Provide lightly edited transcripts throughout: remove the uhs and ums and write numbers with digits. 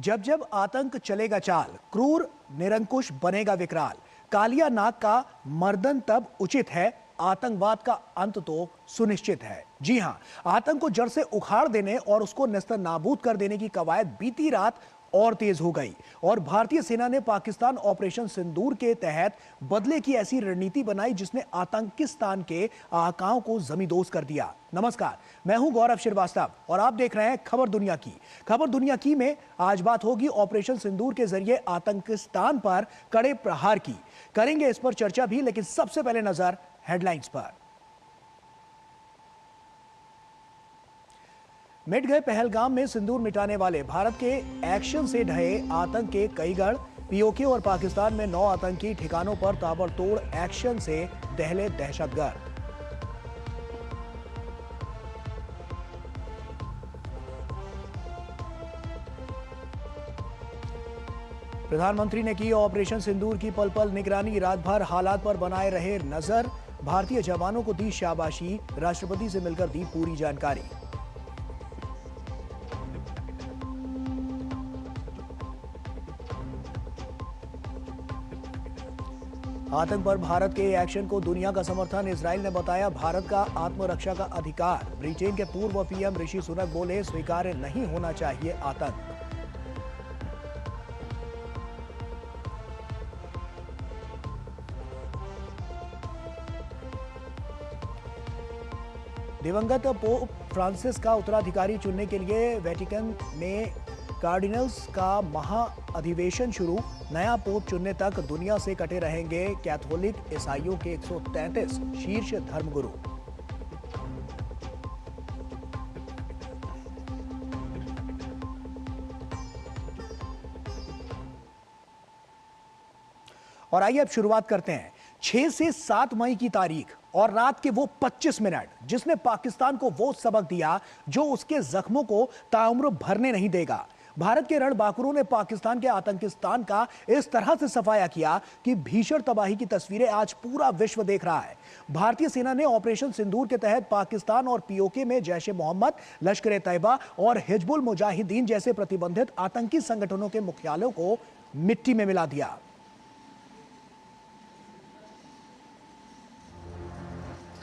जब जब आतंक चलेगा चाल, क्रूर निरंकुश बनेगा विकराल। कालिया नाग का मर्दन तब उचित है, आतंकवाद का अंत तो सुनिश्चित है। जी हां, आतंक को जड़ से उखाड़ देने और उसको नेस्तनाबूद कर देने की कवायद बीती रात और तेज हो गई और भारतीय सेना ने पाकिस्तान ऑपरेशन सिंदूर के तहत बदले की ऐसी रणनीति बनाई जिसने आतंकिस्तान के आकाओं को जमींदोज कर दिया। नमस्कार, मैं हूं गौरव श्रीवास्तव और आप देख रहे हैं खबर दुनिया की। खबर दुनिया की में आज बात होगी ऑपरेशन सिंदूर के जरिए आतंकिस्तान पर कड़े प्रहार की। करेंगे इस पर चर्चा भी, लेकिन सबसे पहले नजर हेडलाइंस पर। मिट गए पहलगाम में सिंदूर मिटाने वाले भारत के एक्शन से ढहे आतंक के कई गढ़। पीओके और पाकिस्तान में 9 आतंकी ठिकानों पर ताबड़तोड़ एक्शन से दहले दहशतगर्द। प्रधानमंत्री ने की ऑपरेशन सिंदूर की पल पल निगरानी, रात भर हालात पर बनाए रहे नजर। भारतीय जवानों को दी शाबाशी, राष्ट्रपति से मिलकर दी पूरी जानकारी। आतंक पर भारत के एक्शन को दुनिया का समर्थन, इजराइल ने बताया भारत का आत्मरक्षा का अधिकार। ब्रिटेन के पूर्व पीएम ऋषि सुनक बोले स्वीकार्य नहीं होना चाहिए आतंक। दिवंगत पोप फ्रांसिस का उत्तराधिकारी चुनने के लिए वेटिकन में कार्डिनल्स का महाअधिवेशन शुरू। नया पोप चुनने तक दुनिया से कटे रहेंगे कैथोलिक ईसाइयों के 133 शीर्ष धर्मगुरु। और आइए अब शुरुआत करते हैं 6 से 7 मई की तारीख और रात के वो 25 मिनट जिसने पाकिस्तान को वो सबक दिया जो उसके जख्मों को ताउम्र भरने नहीं देगा। भारत के रणबांकुरों ने पाकिस्तान के आतंकिस्तान का इस तरह से सफाया किया कि भीषण तबाही की तस्वीरें आज पूरा विश्व देख रहा है। भारतीय सेना ने ऑपरेशन सिंदूर के तहत पाकिस्तान और पीओके में जैश ए मोहम्मद, लश्कर ए तैयबा और हिजबुल मुजाहिदीन जैसे प्रतिबंधित आतंकी संगठनों के मुख्यालयों को मिट्टी में मिला दिया।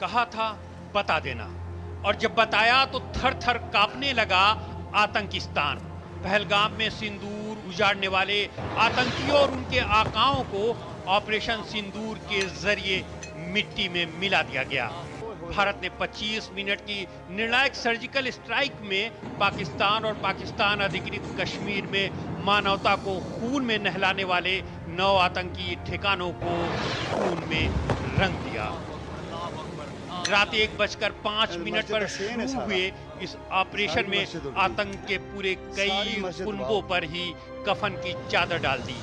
कहा था बता देना, और जब बताया तो थर थर कांपने लगा आतंकिस्तान। पहलगाम में सिंदूर उजाड़ने वाले आतंकियों और उनके आकाओं को ऑपरेशन सिंदूर के जरिए मिट्टी में मिला दिया गया। भारत ने 25 मिनट की निर्णायक सर्जिकल स्ट्राइक में पाकिस्तान और पाकिस्तान अधिकृत कश्मीर में मानवता को खून में नहलाने वाले 9 आतंकी ठिकानों को खून में रंग दिया। रात 1:05 पर शुरू हुए इस ऑपरेशन में आतंक के पूरे कई कुनबों पर ही कफन की चादर डाल दी।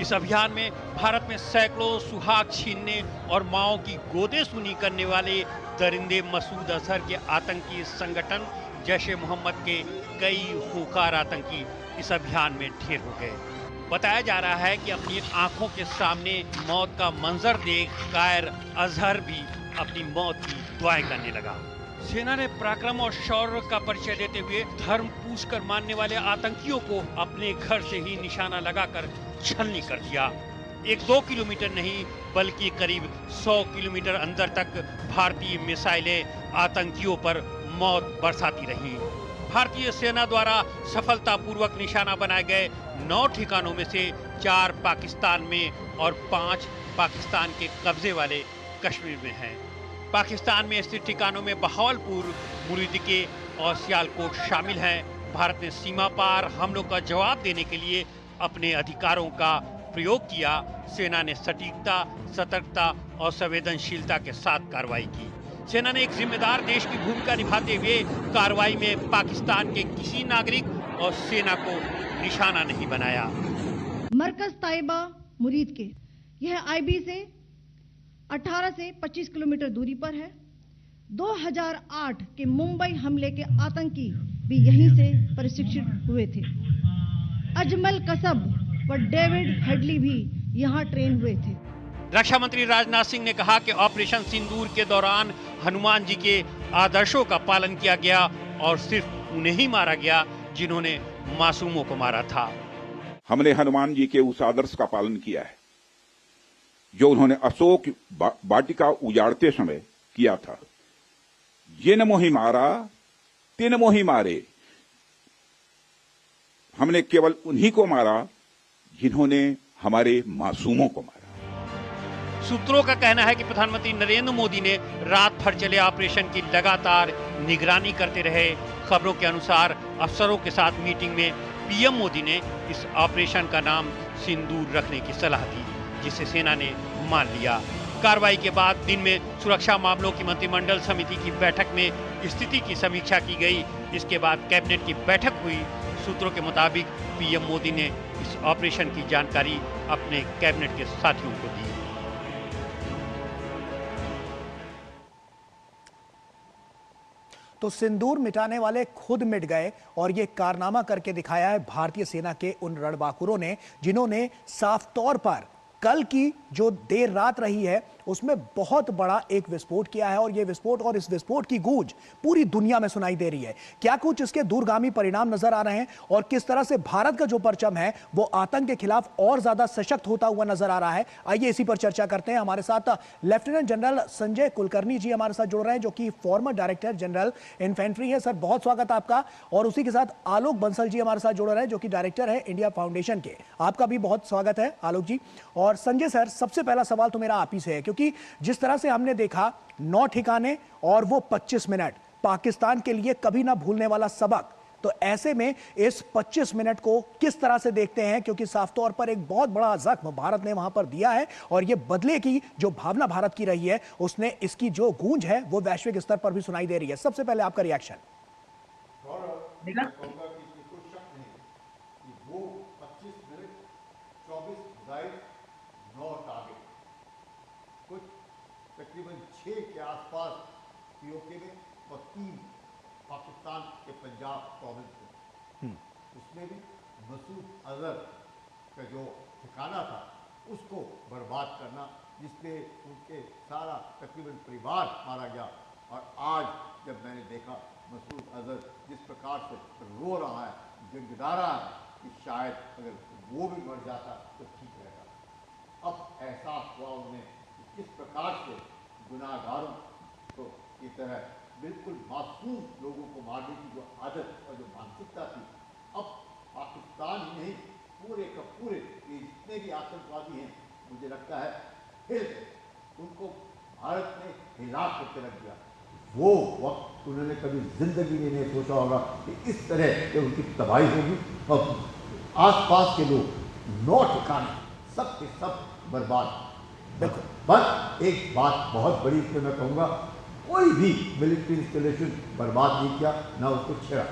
इस अभियान में भारत में सैकड़ों सुहाग छीनने और माओ की गोदे सुनी करने वाले दरिंदे मसूद अजहर के आतंकी संगठन जैश ए मोहम्मद के कई खूंखार आतंकी इस अभियान में ढेर हो गए। बताया जा रहा है कि अपनी आंखों के सामने मौत का मंजर देख कायर अजहर भी अपनी मौत की दुआएं करने लगा। सेना ने पराक्रम और शौर्य का परिचय देते हुए धर्म पूछकर मानने वाले आतंकियों को अपने घर से ही निशाना लगाकर छलनी कर दिया। 1-2 किलोमीटर नहीं बल्कि करीब 100 किलोमीटर अंदर तक भारतीय मिसाइलें आतंकियों पर मौत बरसाती रही। भारतीय सेना द्वारा सफलतापूर्वक निशाना बनाए गए 9 ठिकानों में से 4 पाकिस्तान में और 5 पाकिस्तान के कब्जे वाले कश्मीर में हैं। पाकिस्तान में स्थित ठिकानों में बहावलपुर, मुरीदिके और सियालकोट शामिल हैं। भारत ने सीमा पार हमलों का जवाब देने के लिए अपने अधिकारों का प्रयोग किया। सेना ने सटीकता, सतर्कता और संवेदनशीलता के साथ कार्रवाई की। सेना ने एक जिम्मेदार देश की भूमिका निभाते हुए कार्रवाई में पाकिस्तान के किसी नागरिक और सेना को निशाना नहीं बनाया। मरकज तैयबा मुरीद के यह आईबी से 18 से 25 किलोमीटर दूरी पर है। 2008 के मुंबई हमले के आतंकी भी यहीं से प्रशिक्षित हुए थे। अजमल कसब व डेविड हेडली भी यहां ट्रेन हुए थे। रक्षा मंत्री राजनाथ सिंह ने कहा कि ऑपरेशन सिंदूर के दौरान हनुमान जी के आदर्शों का पालन किया गया और सिर्फ उन्हें ही मारा गया जिन्होंने मासूमों को मारा था। हमने हनुमान जी के उस आदर्श का पालन किया है जो उन्होंने अशोक वाटिका उजाड़ते समय किया था। जिन मोहि मारा तिन मोहि मारे। हमने केवल उन्हीं को मारा जिन्होंने हमारे मासूमों को मारा। सूत्रों का कहना है कि प्रधानमंत्री नरेंद्र मोदी ने रात भर चले ऑपरेशन की लगातार निगरानी करते रहे। खबरों के अनुसार अफसरों के साथ मीटिंग में पीएम मोदी ने इस ऑपरेशन का नाम सिंदूर रखने की सलाह दी, जिसे सेना ने मान लिया। कार्रवाई के बाद दिन में सुरक्षा मामलों की मंत्रिमंडल समिति की बैठक में स्थिति की समीक्षा की गई। इसके बाद कैबिनेट की बैठक हुई। सूत्रों के मुताबिक पीएम मोदी ने इस ऑपरेशन की जानकारी अपने कैबिनेट के साथियों को दी। तो सिंदूर मिटाने वाले खुद मिट गए और ये कारनामा करके दिखाया है भारतीय सेना के उन रणबांकुरों ने, जिन्होंने साफ तौर पर कल की जो देर रात रही है उसमें बहुत बड़ा एक विस्फोट किया है। और ये विस्फोट और इस विस्फोट की गूंज पूरी दुनिया में सुनाई दे रही है। क्या कुछ इसके दूरगामी परिणाम नजर आ रहे हैं और किस तरह से भारत का जो परचम है वो आतंक के खिलाफ और ज्यादा सशक्त होता हुआ नजर आ रहा है, आइए इसी पर चर्चा करते हैं। हमारे साथ लेफ्टिनेंट जनरल संजय कुलकर्णी जी हमारे साथ जुड़ रहे हैं, जो कि फॉर्मर डायरेक्टर जनरल इन्फेंट्री है। सर, बहुत स्वागत आपका। और उसी के साथ आलोक बंसल जी हमारे साथ जुड़ रहे हैं, जो कि डायरेक्टर है इंडिया फाउंडेशन के। आपका भी बहुत स्वागत है आलोक जी। और संजय सर, सबसे पहला सवाल तो मेरा आप ही से है, क्योंकि जिस तरह से हमने देखा 9 ठिकाने और वो 25 मिनट पाकिस्तान के लिए कभी ना भूलने वाला सबक, तो ऐसे में इस 25 मिनट को किस तरह से देखते हैं? क्योंकि साफ तौर पर एक बहुत बड़ा जख्म भारत ने वहां पर दिया है और ये बदले की जो भावना भारत की रही है उसने इसकी जो गूंज है वो वैश्विक स्तर पर भी सुनाई दे रही है। सबसे पहले आपका रिएक्शन। तकरीबन 6 के आसपास पीओके में और 3 पाकिस्तान के पंजाब प्रोविंस में, उसमें भी मसूद अजहर का जो ठिकाना था उसको बर्बाद करना, जिसपे उनके सारा तकरीबन परिवार मारा गया। और आज जब मैंने देखा मसूद अजहर जिस प्रकार से रो रहा है, गिड़गिड़ा रहा है कि शायद अगर वो भी मर जाता तो ठीक रहता। अब एहसास हुआ उन्हें किस प्रकार से गुनाहगारों को की तरह बिल्कुल मासूम लोगों को मारने की जो आदत और जो मानसिकता थी, अब पाकिस्तान ही नहीं पूरे का पूरे ये जितने भी आतंकवादी हैं, मुझे लगता है फिर उनको भारत ने हिला करके रख दिया। वो वक्त उन्होंने कभी जिंदगी में नहीं सोचा होगा कि इस तरह से उनकी तबाही होगी और आसपास के लोग 9 ठिकाने सब के सब बर्बाद। देखो, बस एक बात बहुत बड़ी इसमें मैं कहूँगा, कोई भी मिलिट्री इंस्टॉलेशन बर्बाद नहीं किया, ना उसको छेड़ा,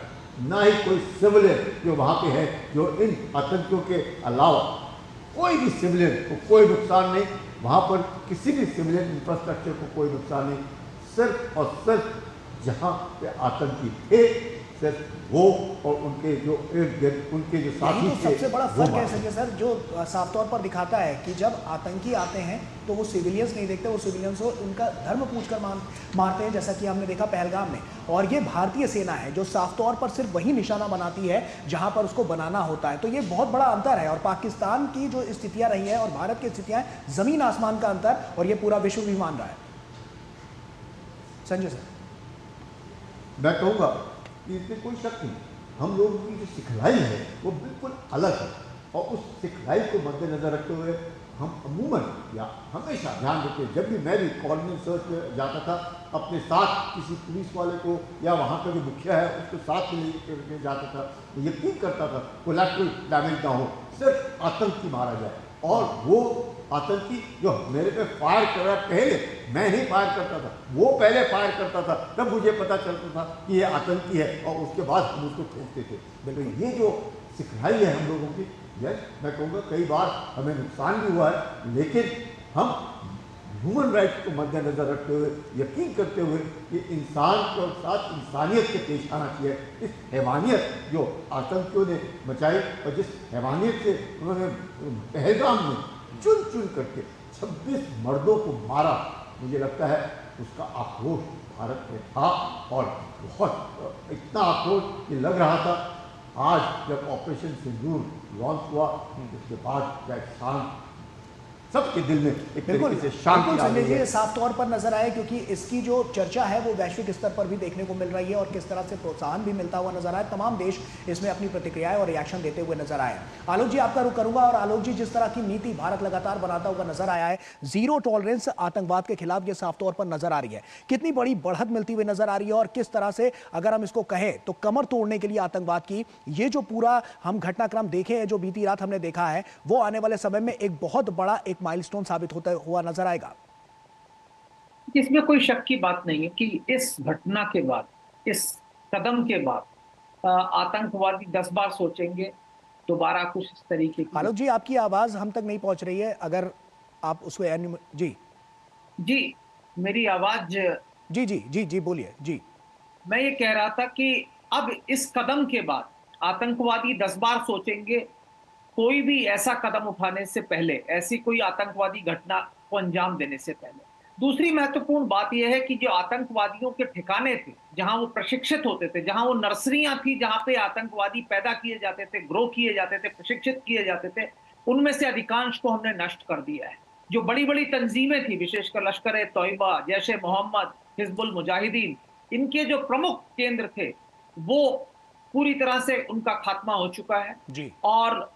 ना ही कोई सिविलियन जो वहाँ पे है, जो इन आतंकियों के अलावा कोई भी सिविलियन को कोई नुकसान नहीं। वहाँ पर किसी भी सिविलियन इंफ्रास्ट्रक्चर को कोई नुकसान नहीं। सिर्फ और सिर्फ जहाँ पे आतंकी थे, सिर्फ वो और उनके जो उनके जो साथी थे। सबसे बड़ा फर्क है संजय सर, जो साफ तौर पर दिखाता है कि जब आतंकी आते हैं तो वो सिविलियंस नहीं देखते, वो सिविलियंस को उनका धर्म पूछकर मारते हैं, जैसा कि हमने देखा पहलगाम में। और ये भारतीय सेना है जो साफ तौर पर सिर्फ वही निशाना बनाती है जहां पर उसको बनाना होता है। तो ये बहुत बड़ा अंतर है और पाकिस्तान की जो स्थितियां रही है और भारत की स्थितियां, जमीन आसमान का अंतर, और ये पूरा विश्व भी मान रहा है। संजय सर, मैं कहूँगा कि इसमें कोई शक नहीं, हम लोगों की जो सिखलाई है वो बिल्कुल अलग है। और उस सिखलाई को मद्देनजर रखते हुए हम अमूमन या हमेशा ध्यान रखते, जब भी मैं भी कॉर्डिनेट सर्च पे जाता था, अपने साथ किसी पुलिस वाले को या वहाँ का जो मुखिया है उसको साथ में लेकर जाता था, यकीन करता था कोलैटरल डैमेज ना हो, सिर्फ आतंकी मारा जाए। और वो आतंकी जो मेरे पे फायर कर रहा है, पहले मैं नहीं फायर करता था, वो पहले फायर करता था, तब मुझे पता चलता था कि ये आतंकी है और उसके बाद हम उसको ठोकते थे। तो ये जो सिखलाई है हम लोगों की, मैं कहूँगा कई बार हमें नुकसान भी हुआ है, लेकिन हम ह्यूमन राइट्स को मद्देनजर रखते हुए, यकीन करते हुए कि इंसान के साथ इंसानियत से पेश आना चाहिए। इस हैवानियत जो आतंकियों ने मचाई और जिस हैवानियत से उन्होंने पहलगाम में चुन चुन करके 26 मर्दों को मारा, मुझे लगता है उसका आक्रोश भारत में था और बहुत इतना आक्रोश कि लग रहा था आज जब ऑपरेशन सिंदूर लॉन्च हुआ, उसके बाद क्या शांत सबके दिल में एक बिल्कुल तरीके से शांति बिल्कुल आ संजय गई जी, है। ये साफ तौर पर नजर आए क्योंकि इसकी जो चर्चा है वो वैश्विक स्तर पर भी देखने को मिल रही है और किस तरह से प्रोत्साहन भी मिलता हुआ नजर आए। तमाम देश इसमें अपनी प्रतिक्रियाएं और रिएक्शन देते हुए नजर आए। आलोक जी, आपका रुख करूंगा। और आलोक जी, जिस तरह की नीति भारत लगातार बनाता हुआ नजर आया है, जीरो टॉलरेंस आतंकवाद के खिलाफ, ये साफ तौर पर नजर आ रही है, कितनी बड़ी बढ़त मिलती हुई नजर आ रही है और किस तरह से, अगर हम इसको कहें तो कमर तोड़ने के लिए आतंकवाद की ये जो पूरा हम घटनाक्रम देखे हैं, जो बीती रात हमने देखा है, वो आने वाले समय में एक बहुत बड़ा एक माइलस्टोन साबित होता हुआ नजर आएगा। इसमें कोई शक की बात नहीं है कि इस घटना के बाद, इस कदम के बाद आतंकवादी 10 बार सोचेंगे दोबारा कुछ इस तरीके की। आलोक जी, आपकी आवाज हम तक नहीं पहुंच रही है, अगर आप उसको जी मेरी आवाज। जी जी जी जी बोलिए जी। मैं ये कह रहा था कि अब इस कदम के बाद आतंकवादी 10 बार सोचेंगे, कोई भी ऐसा कदम उठाने से पहले, ऐसी कोई आतंकवादी घटना को अंजाम देने से पहले। दूसरी महत्वपूर्ण बात यह है कि जो आतंकवादियों के ठिकाने थे, जहां वो प्रशिक्षित होते थे, जहां वो नर्सरियां थी जहां पे आतंकवादी पैदा किए जाते थे, ग्रो किए जाते थे, प्रशिक्षित किए जाते थे, उनमें से अधिकांश को हमने नष्ट कर दिया है। जो बड़ी बड़ी तंजीमें थी, विशेषकर लश्कर ए तौयबा, जैश ए मोहम्मद, हिजबुल मुजाहिदीन, इनके जो प्रमुख केंद्र थे वो पूरी तरह से उनका खात्मा हो चुका है जी। और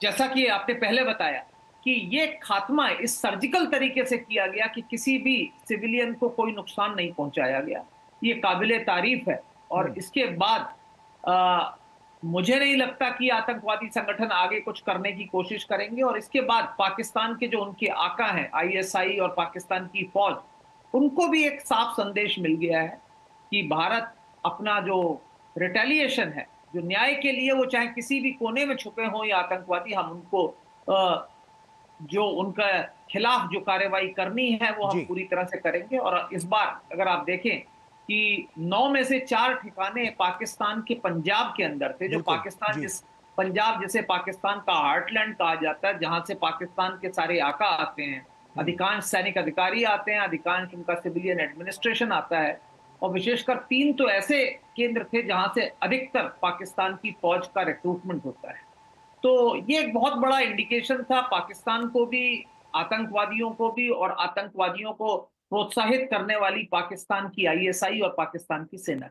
जैसा कि आपने पहले बताया कि ये खात्मा इस सर्जिकल तरीके से किया गया कि किसी भी सिविलियन को कोई नुकसान नहीं पहुंचाया गया, ये काबिले तारीफ है। और इसके बाद मुझे नहीं लगता कि आतंकवादी संगठन आगे कुछ करने की कोशिश करेंगे। और इसके बाद पाकिस्तान के जो उनके आका हैं आईएसआई और पाकिस्तान की फौज, उनको भी एक साफ संदेश मिल गया है कि भारत अपना जो रिटेलिएशन है, जो न्याय के लिए, वो चाहे किसी भी कोने में छुपे हों या आतंकवादी, हम उनको जो उनका खिलाफ जो कार्रवाई करनी है वो हम पूरी तरह से करेंगे। और इस बार अगर आप देखें कि 9 में से 4 ठिकाने पाकिस्तान के पंजाब के अंदर थे, जो पाकिस्तान पंजाब जिसे पाकिस्तान का हार्टलैंड कहा जाता है, जहां से पाकिस्तान के सारे आका आते हैं, अधिकांश सैनिक अधिकारी आते हैं, अधिकांश उनका सिविलियन एडमिनिस्ट्रेशन आता है। और विशेषकर 3 तो ऐसे केंद्र थे जहां से अधिकतर पाकिस्तान की फौज का रिक्रूटमेंट होता है। तो ये एक बहुत बड़ा इंडिकेशन था पाकिस्तान को भी, आतंकवादियों को भी, और आतंकवादियों को प्रोत्साहित करने वाली पाकिस्तान की आईएसआई और पाकिस्तान की सेना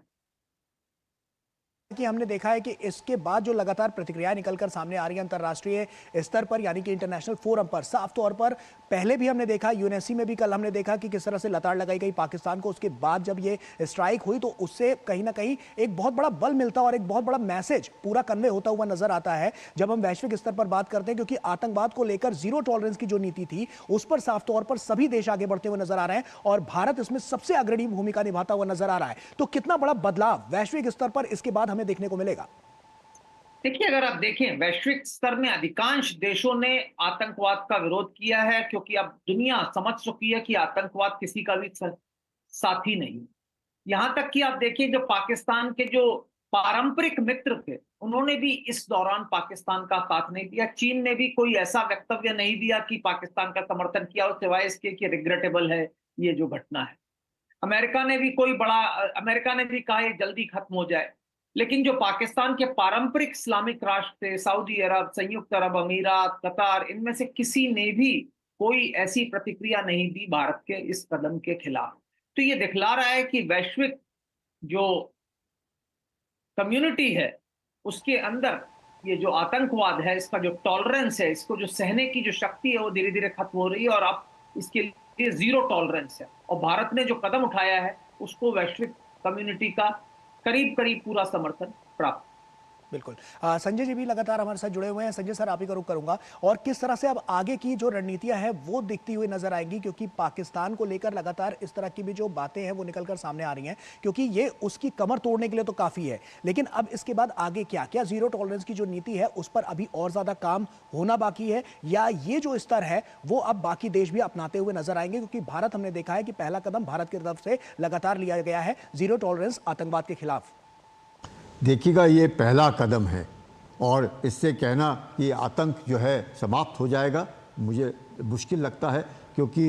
कि हमने देखा है कि इसके बाद जो लगातार प्रतिक्रियाएं निकलकर सामने आ रही है अंतर्राष्ट्रीय स्तर पर, यानी कि इंटरनेशनल फोरम पर, साफ तौर पर पहले भी हमने देखा, यूएनएससी में भी कल हमने देखा कि किस तरह से लताड़ लगाई गई पाकिस्तान को। उसके बाद जब ये स्ट्राइक हुई तो उससे कहीं ना कहीं एक बहुत बड़ा बल मिलता और एक बहुत बड़ा मैसेज पूरा कन्वे होता हुआ नजर आता है जब हम वैश्विक स्तर पर बात करते हैं, क्योंकि आतंकवाद को लेकर जीरो टॉलरेंस की जो नीति थी उस पर साफ तौर पर सभी देश आगे बढ़ते हुए नजर आ रहे हैं और भारत इसमें सबसे अग्रणी भूमिका निभाता हुआ नजर आ रहा है। तो कितना बड़ा बदलाव वैश्विक स्तर पर इसके बाद हमें देखने को मिलेगा? देखिए, अगर आप देखें वैश्विक स्तर में अधिकांश देशों ने आतंकवाद का विरोध किया है, क्योंकि अब दुनिया समझ चुकी है कि आतंकवाद किसी का भी साथी नहीं। यहां तक कि आप देखिए, जो पाकिस्तान के जो पारंपरिक मित्र थे उन्होंने भी इस दौरान पाकिस्तान का साथ नहीं दिया। चीन ने भी कोई ऐसा वक्तव्य नहीं दिया कि पाकिस्तान का समर्थन किया हो, सिवाय इसके कि रिग्रेटेबल है ये जो घटना है। अमेरिका ने भी कहा ये जल्दी खत्म हो जाए। लेकिन जो पाकिस्तान के पारंपरिक इस्लामिक राष्ट्र थे, सऊदी अरब, संयुक्त अरब अमीरात, कतार, इनमें से किसी ने भी कोई ऐसी प्रतिक्रिया नहीं दी भारत के इस कदम के खिलाफ। तो ये दिखला रहा है कि वैश्विक जो कम्युनिटी है उसके अंदर ये जो आतंकवाद है, इसका जो टॉलरेंस है, इसको जो सहने की जो शक्ति है, वो धीरे धीरे खत्म हो रही है और अब इसके लिए जीरो टॉलरेंस है। और भारत ने जो कदम उठाया है उसको वैश्विक कम्युनिटी का करीब करीब पूरा समर्थन प्राप्त। बिल्कुल। संजय जी भी लगातार हमारे साथ जुड़े हुए हैं। संजय सर, आप ही का रुख करूंगा और किस तरह से अब आगे की जो रणनीतियां हैं वो दिखती हुई नजर आएंगी, क्योंकि पाकिस्तान को लेकर लगातार इस तरह की भी जो बातें हैं वो निकलकर सामने आ रही हैं, क्योंकि ये उसकी कमर तोड़ने के लिए तो काफी है, लेकिन अब इसके बाद आगे क्या जीरो टॉलरेंस की जो नीति है उस पर अभी और ज्यादा काम होना बाकी है, या ये जो स्तर है वो अब बाकी देश भी अपनाते हुए नजर आएंगे? क्योंकि भारत, हमने देखा है कि पहला कदम भारत की तरफ से लगातार लिया गया है जीरो टॉलरेंस आतंकवाद के खिलाफ। देखिएगा, ये पहला कदम है और इससे कहना कि आतंक जो है समाप्त हो जाएगा मुझे मुश्किल लगता है, क्योंकि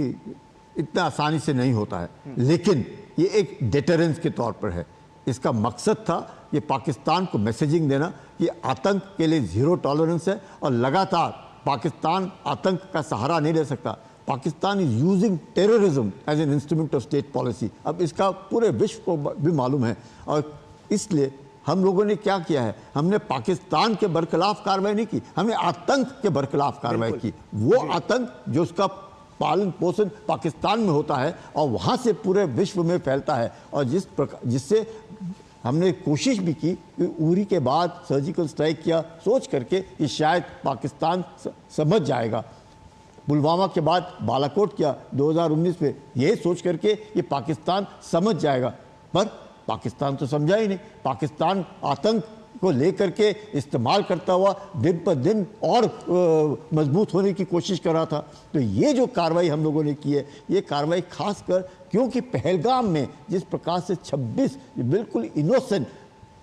इतना आसानी से नहीं होता है। लेकिन ये एक डेटरेंस के तौर पर है। इसका मकसद था ये पाकिस्तान को मैसेजिंग देना कि आतंक के लिए ज़ीरो टॉलरेंस है और लगातार पाकिस्तान आतंक का सहारा नहीं ले सकता। Pakistan is using terrorism as an instrument of state policy. अब इसका पूरे विश्व को भी मालूम है और इसलिए हम लोगों ने क्या किया है, हमने पाकिस्तान के बरखिलाफ कार्रवाई नहीं की, हमने आतंक के बरखिलाफ कार्रवाई की। वो आतंक जो उसका पालन पोषण पाकिस्तान में होता है और वहाँ से पूरे विश्व में फैलता है, और जिससे हमने कोशिश भी की कि उरी के बाद सर्जिकल स्ट्राइक किया सोच करके कि शायद पाकिस्तान समझ जाएगा। पुलवामा के बाद बालाकोट किया 2019 में ये सोच करके कि पाकिस्तान समझ जाएगा, पर पाकिस्तान तो समझा ही नहीं। पाकिस्तान आतंक को लेकर के इस्तेमाल करता हुआ दिन पर दिन और मजबूत होने की कोशिश कर रहा था। तो ये जो कार्रवाई हम लोगों ने की है, ये कार्रवाई खासकर क्योंकि पहलगाम में जिस प्रकार से 26 बिल्कुल इनोसेंट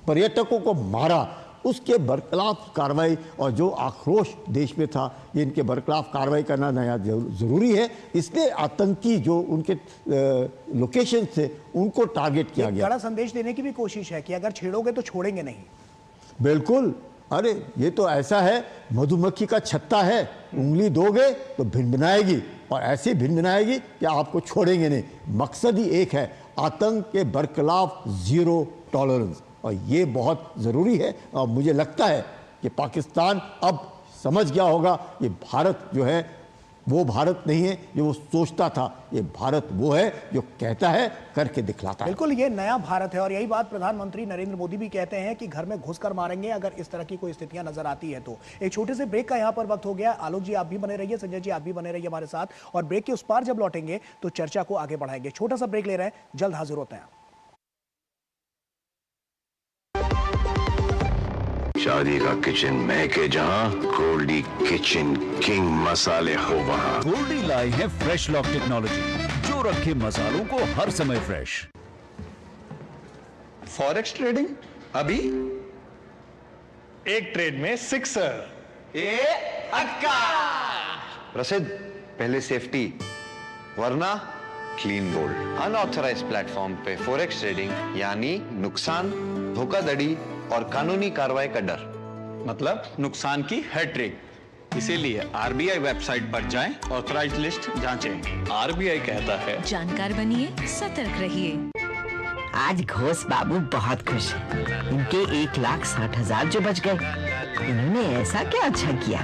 पर्यटकों को मारा, उसके बरखिलाफ कार्रवाई और जो आक्रोश देश में था, ये इनके बरखिलाफ कार्रवाई करना नया ज़रूरी है। इसलिए आतंकी जो उनके लोकेशन थे उनको टारगेट किया गया। बड़ा संदेश देने की भी कोशिश है कि अगर छेड़ोगे तो छोड़ेंगे नहीं। बिल्कुल, अरे ये तो ऐसा है, मधुमक्खी का छत्ता है, उंगली दोगे तो भिनभिनाएगी और ऐसे भिनभिनाएगी कि आपको छोड़ेंगे नहीं। मकसद ही एक है, आतंक के बरखिलाफ ज़ीरो टॉलरेंस, और ये बहुत ज़रूरी है। और मुझे लगता है कि पाकिस्तान अब समझ गया होगा ये भारत जो है वो भारत नहीं है जो वो सोचता था, ये भारत वो है जो कहता है करके दिखलाता है। बिल्कुल, ये नया भारत है और यही बात प्रधानमंत्री नरेंद्र मोदी भी कहते हैं कि घर में घुसकर मारेंगे अगर इस तरह की कोई स्थितियां नजर आती है तो। एक छोटे से ब्रेक का यहां पर वक्त हो गया। आलोक जी आप भी बने रहिए, संजय जी आप भी बने रहिए हमारे साथ, और ब्रेक के उस पार जब लौटेंगे तो चर्चा को आगे बढ़ाएंगे। छोटा सा ब्रेक ले रहे हैं, जल्द हाजिर होते हैं। शादी का किचन महके जहां, गोल्डी किचन किंग मसाले हो वहां। गोल्डी लाई है फ्रेश लॉक टेक्नोलॉजी जो रखे मसालों को हर समय फ्रेश। फॉरेक्स ट्रेडिंग अभी एक ट्रेड में सिक्सर। प्रसिद्ध, पहले सेफ्टी वरना क्लीन बोल्ड। अनऑथराइज्ड प्लेटफॉर्म पे फॉरेक्स ट्रेडिंग यानी नुकसान, धोखाधड़ी और कानूनी कार्रवाई का डर, मतलब नुकसान की हैट्रिक। इसीलिए आरबीआई वेबसाइट पर जाएं, ऑथराइज्ड लिस्ट जांचें। आरबीआई कहता है जानकार बनिए, सतर्क रहिए। आज घोष बाबू बहुत खुश हैं। उनके 1,60,000 जो बच गए, उन्होंने ऐसा क्या अच्छा किया।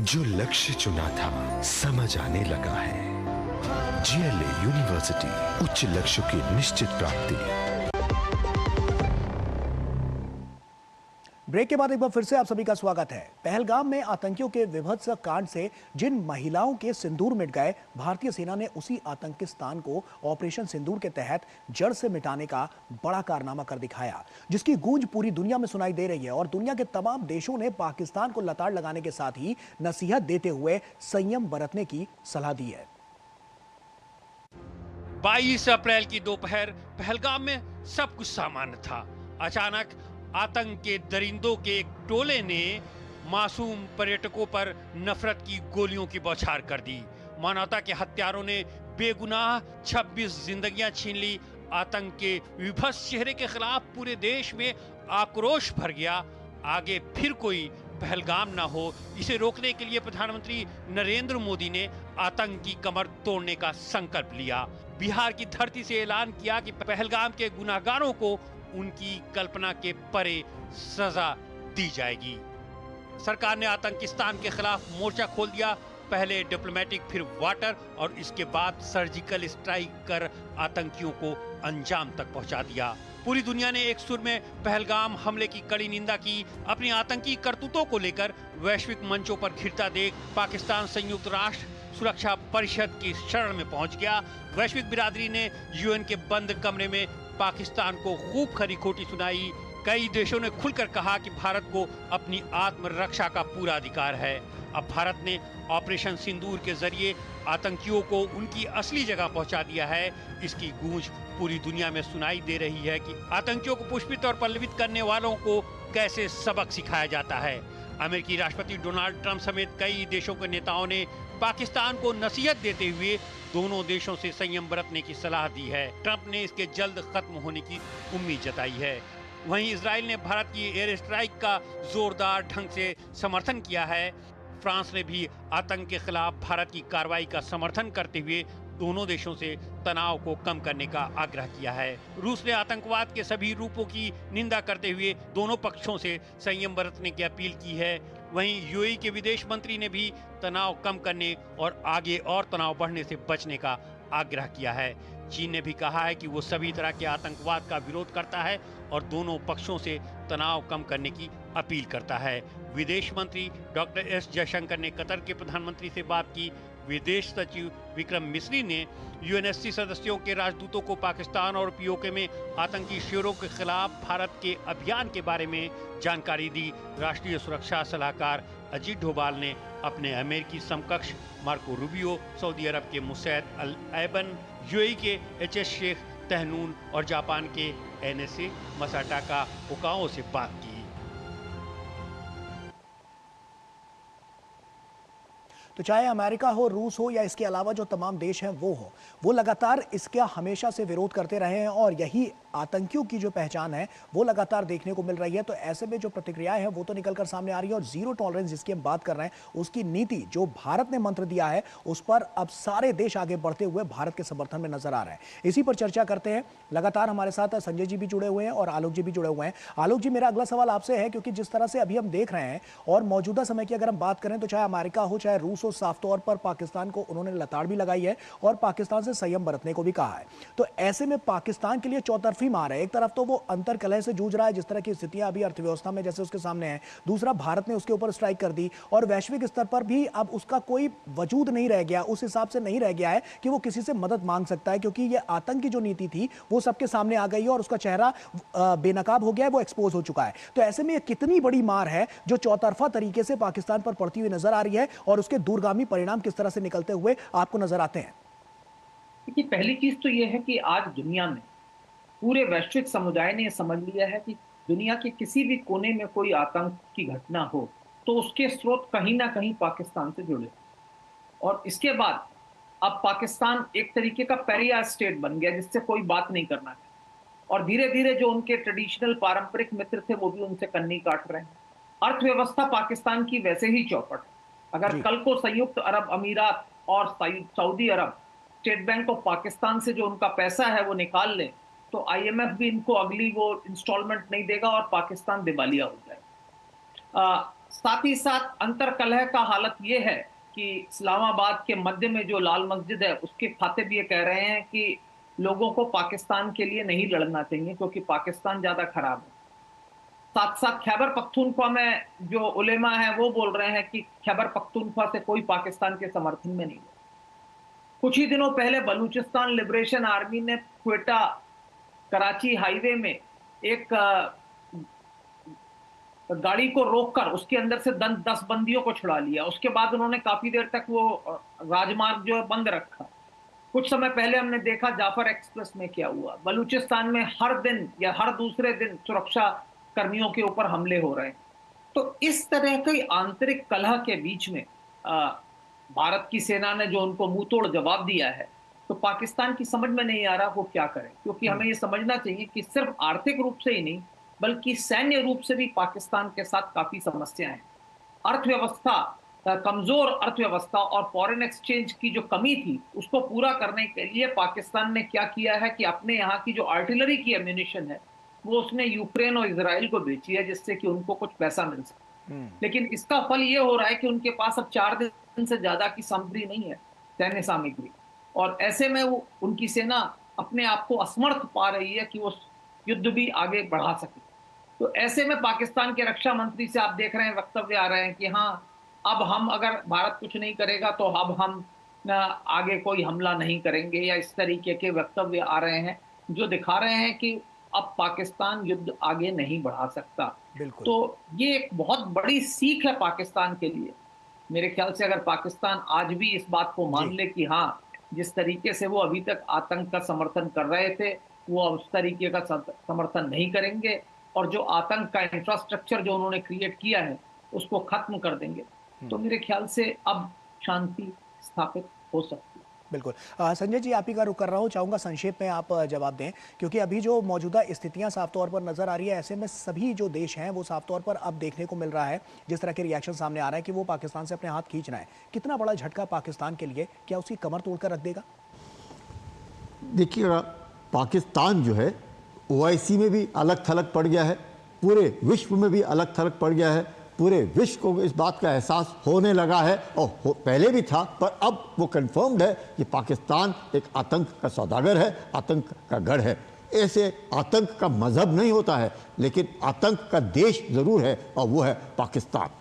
जो लक्ष्य चुना था समझ आने लगा है। GLA यूनिवर्सिटी, उच्च लक्ष्यों की निश्चित प्राप्ति। ब्रेक के बाद एक बार फिर से आप सभी का स्वागत है। पहलगाम में आतंकियों के विभत्स कांड से जिन महिलाओं के सिंदूर मिट गए, भारतीय सेना ने उसी आतंकिस्तान को ऑपरेशन सिंदूर के तहत जड़ से मिटाने का बड़ा कारनामा कर दिखाया, जिसकी गूंज पूरी दुनिया में सुनाई दे रही है। और दुनिया के तमाम देशों ने पाकिस्तान को लताड़ लगाने के साथ ही नसीहत देते हुए संयम बरतने की सलाह दी है। 22 अप्रैल की दोपहर पहलगाम में सब कुछ सामान्य था। अचानक आतंक के दरिंदों के एक टोले ने मासूम पर्यटकों पर नफरत की गोलियों की बौछार कर दी। मानवता के हत्यारों ने बेगुनाह 26 जिंदगियां छीन ली। आतंक के विभत्स चेहरे के खिलाफ पूरे देश में आक्रोश भर गया। आगे फिर कोई पहलगाम ना हो, इसे रोकने के लिए प्रधानमंत्री नरेंद्र मोदी ने आतंक की कमर तोड़ने का संकल्प लिया। बिहार की धरती से ऐलान किया कि पहलगाम के गुनाहगारों को उनकी कल्पना के परे सजा दी जाएगी। सरकार ने आतंकिस्तान के खिलाफ मोर्चा खोल दिया। पहले डिप्लोमेटिक, फिर वाटर और इसके बाद सर्जिकल स्ट्राइक कर आतंकियों को अंजाम तक पहुंचा दिया। पूरी दुनिया ने एक सुर में पहलगाम हमले की कड़ी निंदा की। अपनी आतंकी करतूतों को लेकर वैश्विक मंचों पर घिरता देख पाकिस्तान संयुक्त राष्ट्र सुरक्षा परिषद की शरण में पहुंच गया। वैश्विक बिरादरी ने यूएन के बंद कमरे में पाकिस्तान को खूब खरी खोटी सुनाई। कई देशों ने खुलकर कहा कि भारत को अपनी आत्मरक्षा का पूरा अधिकार है। अब भारत ने ऑपरेशन सिंदूर के जरिए आतंकियों को उनकी असली जगह पहुंचा दिया है। इसकी गूंज पूरी दुनिया में सुनाई दे रही है कि आतंकियों को पुष्पित और पल्लवित करने वालों को कैसे सबक सिखाया जाता है। अमेरिकी राष्ट्रपति डोनाल्ड ट्रंप समेत कई देशों के नेताओं ने पाकिस्तान को नसीहत देते हुए दोनों देशों से संयम बरतने की सलाह दी है। ट्रंप ने इसके जल्द खत्म होने की उम्मीद जताई है। वहीं इजराइल ने भारत की एयर स्ट्राइक का जोरदार ढंग से समर्थन किया है। फ्रांस ने भी आतंक के खिलाफ भारत की कार्रवाई का समर्थन करते हुए दोनों देशों से तनाव को कम करने का आग्रह किया है। रूस ने आतंकवाद के सभी रूपों की निंदा करते हुए दोनों पक्षों से संयम बरतने की अपील की है। वहीं यूएई के विदेश मंत्री ने भी तनाव कम करने और आगे और तनाव बढ़ने से बचने का आग्रह किया है। चीन ने भी कहा है कि वो सभी तरह के आतंकवाद का विरोध करता है और दोनों पक्षों से तनाव कम करने की अपील करता है। विदेश मंत्री डॉक्टर एस जयशंकर ने कतर के प्रधानमंत्री से बात की। विदेश सचिव विक्रम मिस्री ने यूएनएससी सदस्यों के राजदूतों को पाकिस्तान और पीओके में आतंकी शिविरों के खिलाफ भारत के अभियान के बारे में जानकारी दी। राष्ट्रीय सुरक्षा सलाहकार अजीत डोभाल ने अपने अमेरिकी समकक्ष मार्को रूबियो, सऊदी अरब के मुसैद अल ऐबन, यूएई के एचएस शेख तहनून और जापान के एनएसए मसाटाका ओकाओ से बात की। तो चाहे अमेरिका हो, रूस हो या इसके अलावा जो तमाम देश हैं वो लगातार इसका हमेशा से विरोध करते रहे हैं और यही आतंकियों की जो पहचान है वो लगातार देखने को मिल रही है। तो ऐसे में जो प्रतिक्रियाएं हैं वो तो निकलकर सामने आ रही है और जीरो टॉलरेंस जिसकी हम बात कर रहे हैं उसकी नीति जो भारत ने मंत्र दिया है उस पर अब सारे देश आगे बढ़ते हुए भारत के समर्थन में नजर आ रहे हैं। इसी पर चर्चा करते हैं। लगातार हमारे साथ संजय जी भी जुड़े हुए हैं और आलोक जी भी जुड़े हुए हैं। आलोक जी, मेरा अगला सवाल आपसे है, क्योंकि जिस तरह से अभी हम देख रहे हैं और मौजूदा समय की अगर हम बात करें तो चाहे अमेरिका हो चाहे रूस हो, साफ तौर पर पाकिस्तान को उन्होंने लताड़ भी लगाई है और पाकिस्तान से संयम बरतने को भी कहा है। तो ऐसे में पाकिस्तान के लिए चौतरफी मार है। एक तरफ तो वो अंतर कलह से जूझ रहा है, जिस तरह की स्थितियां अभी अर्थव्यवस्था में जैसे उसके सामने है, दूसरा भारत ने उसके ऊपर स्ट्राइक कर दी और वैश्विक स्तर पर भी अब उसका कोई वजूद नहीं रह गया, उस हिसाब से नहीं रह गया है कि वो किसी से मदद मांग सकता है, क्योंकि ये आतंक की जो नीति थी वो सबके सामने आ गई है और उसका चेहरा बेनकाब हो गया है, वो एक्सपोज हो चुका है। तो ऐसे में ये कितनी बड़ी मार है जो चौतरफा तरीके से पाकिस्तान पर पड़ती हुई नजर आ रही है और उसके दूरगामी परिणाम किस तरह से निकलते हुए आपको नजर आते हैं? देखिए, पहली चीज तो यह है कि आज दुनिया में पूरे वैश्विक समुदाय ने यह समझ लिया है कि दुनिया के किसी भी कोने में कोई आतंक की घटना हो तो उसके स्रोत कहीं ना कहीं पाकिस्तान से जुड़े। और इसके बाद अब पाकिस्तान एक तरीके का पेरिया स्टेट बन गया जिससे कोई बात नहीं करना है और धीरे धीरे जो उनके ट्रेडिशनल पारंपरिक मित्र थे वो भी उनसे कन्नी काट रहे हैं। अर्थव्यवस्था पाकिस्तान की वैसे ही चौपट है। अगर कल को संयुक्त अरब अमीरात और Saudi Arab state bank of Pakistan से जो उनका पैसा है वो निकाल ले तो आईएमएफ भी इनको अगली वो इंस्टॉलमेंट नहीं देगा और पाकिस्तान दिवालिया हो जाएगा। साथ ही साथ अंतर कलह का हालत ये है कि इस्लामाबाद के मध्य में जो लाल मस्जिद है उसके खाते भी ये कह रहे हैं कि लोगों को पाकिस्तान के लिए नहीं लड़ना चाहिए क्योंकि पाकिस्तान ज्यादा खराब है। साथ साथ खैबर पख्तूनख्वा में जो उलेमा है वो बोल रहे हैं कि खैबर पख्तूनख्वा से कोई पाकिस्तान के समर्थन में नहीं है। कुछ ही दिनों पहले बलूचिस्तान लिबरेशन आर्मी ने क्वेटा कराची हाईवे में एक गाड़ी को रोककर उसके अंदर से 10 बंदियों को छुड़ा लिया। उसके बाद उन्होंने काफी देर तक वो राजमार्ग जो है बंद रखा। कुछ समय पहले हमने देखा जाफर एक्सप्रेस में क्या हुआ। बलूचिस्तान में हर दिन या हर दूसरे दिन सुरक्षा कर्मियों के ऊपर हमले हो रहे हैं। तो इस तरह के आंतरिक कलह के बीच में भारत की सेना ने जो उनको मुंह तोड़ जवाब दिया है तो पाकिस्तान की समझ में नहीं आ रहा वो क्या करे, क्योंकि हमें ये समझना चाहिए कि सिर्फ आर्थिक रूप से ही नहीं बल्कि सैन्य रूप से भी पाकिस्तान के साथ काफी समस्याएं हैं। अर्थव्यवस्था, कमजोर अर्थव्यवस्था और फॉरेन एक्सचेंज की जो कमी थी उसको पूरा करने के लिए पाकिस्तान ने क्या किया है कि अपने यहाँ की जो आर्टिलरी की एम्यूनिशन है वो उसने यूक्रेन और इजराइल को बेची है जिससे कि उनको कुछ पैसा मिल सके। लेकिन इसका फल ये हो रहा है कि उनके पास अब 4 दिन से ज्यादा की सामग्री नहीं है, सैन्य सामग्री, और ऐसे में वो उनकी सेना अपने आप को असमर्थ पा रही है कि वो युद्ध भी आगे बढ़ा सके। तो ऐसे में पाकिस्तान के रक्षा मंत्री से आप देख रहे हैं वक्तव्य आ रहे हैं कि हाँ अब हम अगर भारत कुछ नहीं करेगा तो अब हम आगे कोई हमला नहीं करेंगे, या इस तरीके के वक्तव्य आ रहे हैं जो दिखा रहे हैं कि अब पाकिस्तान युद्ध आगे नहीं बढ़ा सकता। तो ये एक बहुत बड़ी सीख है पाकिस्तान के लिए। मेरे ख्याल से अगर पाकिस्तान आज भी इस बात को मान ले कि हाँ जिस तरीके से वो अभी तक आतंक का समर्थन कर रहे थे वो अब उस तरीके का समर्थन नहीं करेंगे और जो आतंक का इंफ्रास्ट्रक्चर जो उन्होंने क्रिएट किया है उसको खत्म कर देंगे तो मेरे ख्याल से अब शांति स्थापित हो सकती है। बिल्कुल। संजय जी, आप ही का रुख कर रहा हूँ, चाहूँगा संक्षेप में आप जवाब दें, क्योंकि अभी जो मौजूदा स्थितियां साफ तौर पर नजर आ रही है, ऐसे में सभी जो देश हैं वो साफ तौर पर अब देखने को मिल रहा है, जिस तरह के रिएक्शन सामने आ रहा है कि वो पाकिस्तान से अपने हाथ खींच रहा है। कितना बड़ा झटका पाकिस्तान के लिए, क्या उसकी कमर तोड़कर रख देगा? देखिएगा, पाकिस्तान जो है OIC में भी अलग थलग पड़ गया है, पूरे विश्व में भी अलग थलग पड़ गया है, पूरे विश्व को इस बात का एहसास होने लगा है और पहले भी था, पर अब वो कंफर्म्ड है कि पाकिस्तान एक आतंक का सौदागर है, आतंक का गढ़ है। ऐसे आतंक का मजहब नहीं होता है, लेकिन आतंक का देश जरूर है और वो है पाकिस्तान।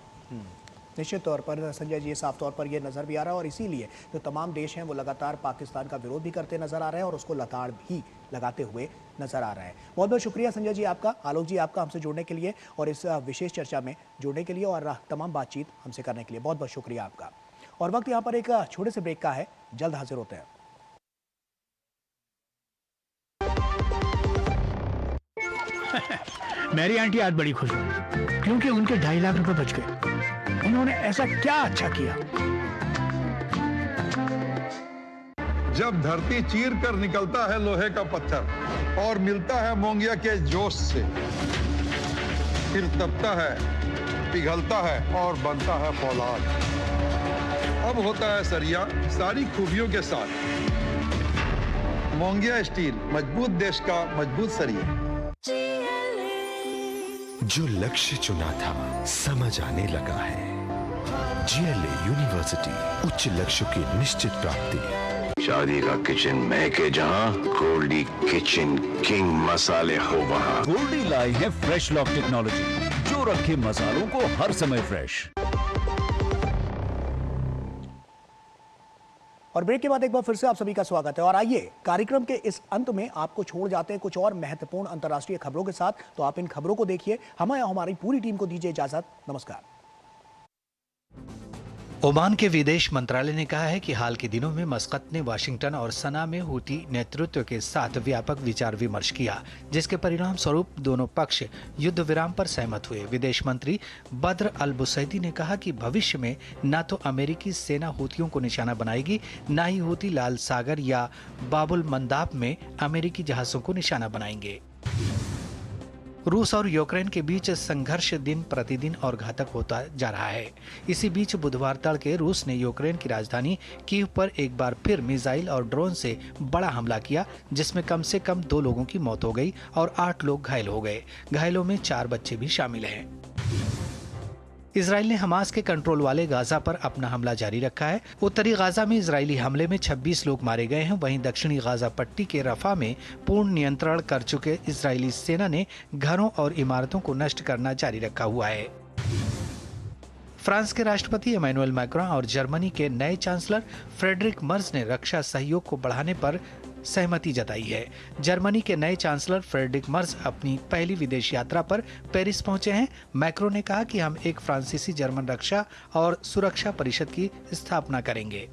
निश्चित तौर पर संजय जी, साफ तौर पर यह नजर भी आ रहा है और इसीलिए जो तमाम देश हैं वो लगातार पाकिस्तान का विरोध भी करते नजर आ रहे हैं और उसको लताड़ भी लगाते हुए नजर आ रहा है। बहुत बहुत शुक्रिया संजय जी आपका, आलोक जी आपका हमसे जुड़ने के लिए और इस विशेष चर्चा में जुड़ने के लिए और तमाम बातचीत हमसे करने के लिए बहुत बहुत शुक्रिया आपका। और वक्त यहाँ पर एक छोटे से ब्रेक का है, जल्द हाजिर होते हैं। मेरी आंटी आज बड़ी खुश हुई क्योंकि उनके 2.5 लाख रुपए बच गए। उन्होंने ऐसा क्या अच्छा किया? जब धरती चीर कर निकलता है लोहे का पत्थर और मिलता है मोंगिया के जोश से, फिर तपता है, पिघलता है और बनता है फौलाद। अब होता है सरिया सारी खूबियों के साथ। मोंगिया स्टील, मजबूत देश का मजबूत सरिया। जो लक्ष्य चुना था समझ आने लगा है। GLA यूनिवर्सिटी, उच्च लक्ष्य की निश्चित प्राप्ति। शादी का किचन महके जहां, गोल्डी किचन किंग मसाले हो वहां। गोल्डी लाई है फ्रेश लॉक टेक्नोलॉजी, जो रखे मसालों को हर समय फ्रेश। और ब्रेक के बाद एक बार फिर से आप सभी का स्वागत है और आइए कार्यक्रम के इस अंत में आपको छोड़ जाते हैं कुछ और महत्वपूर्ण अंतर्राष्ट्रीय खबरों के साथ। तो आप इन खबरों को देखिए, हमें हमारी पूरी टीम को दीजिए इजाजत। नमस्कार। ओमान के विदेश मंत्रालय ने कहा है कि हाल के दिनों में मस्कत ने वाशिंगटन और सना में हूती नेतृत्व के साथ व्यापक विचार विमर्श किया, जिसके परिणाम स्वरूप दोनों पक्ष युद्ध विराम पर सहमत हुए। विदेश मंत्री बद्र अल बुसैदी ने कहा कि भविष्य में न तो अमेरिकी सेना हूतियों को निशाना बनाएगी, न ही हूती लाल सागर या बाबुल मंदाब में अमेरिकी जहाजों को निशाना बनाएंगे। रूस और यूक्रेन के बीच संघर्ष दिन प्रतिदिन और घातक होता जा रहा है। इसी बीच बुधवार तड़के रूस ने यूक्रेन की राजधानी कीव पर एक बार फिर मिसाइल और ड्रोन से बड़ा हमला किया, जिसमें कम से कम 2 लोगों की मौत हो गई और 8 लोग घायल हो गए। घायलों में 4 बच्चे भी शामिल हैं। इजराइल ने हमास के कंट्रोल वाले गाजा पर अपना हमला जारी रखा है। उत्तरी गाजा में इजरायली हमले में 26 लोग मारे गए हैं। वहीं दक्षिणी गाजा पट्टी के रफा में पूर्ण नियंत्रण कर चुके इजरायली सेना ने घरों और इमारतों को नष्ट करना जारी रखा हुआ है। फ्रांस के राष्ट्रपति इमैनुअल मैक्रों और जर्मनी के नए चांसलर फ्रेडरिक मर्ज ने रक्षा सहयोग को बढ़ाने पर सहमति जताई है। जर्मनी के नए चांसलर फ्रेडरिक मर्ज अपनी पहली विदेश यात्रा पर पेरिस पहुंचे हैं। मैक्रों ने कहा कि हम एक फ्रांसीसी जर्मन रक्षा और सुरक्षा परिषद की स्थापना करेंगे।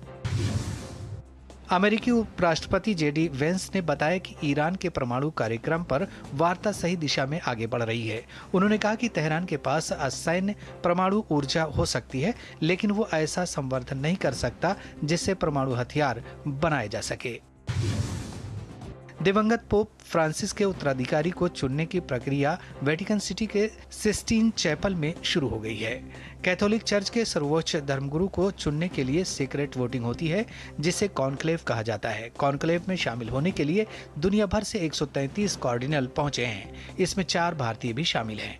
अमेरिकी उपराष्ट्रपति JD वेंस ने बताया कि ईरान के परमाणु कार्यक्रम पर वार्ता सही दिशा में आगे बढ़ रही है। उन्होंने कहा कि तेहरान के पास असैन्य परमाणु ऊर्जा हो सकती है, लेकिन वो ऐसा संवर्धन नहीं कर सकता जिससे परमाणु हथियार बनाए जा सके। दिवंगत पोप फ्रांसिस के उत्तराधिकारी को चुनने की प्रक्रिया वेटिकन सिटी के सिस्टीन चैपल में शुरू हो गई है। कैथोलिक चर्च के सर्वोच्च धर्मगुरु को चुनने के लिए सीक्रेट वोटिंग होती है, जिसे कॉन्क्लेव कहा जाता है। कॉन्क्लेव में शामिल होने के लिए दुनिया भर से 133 कार्डिनल पहुंचे हैं। इसमें 4 भारतीय भी शामिल हैं।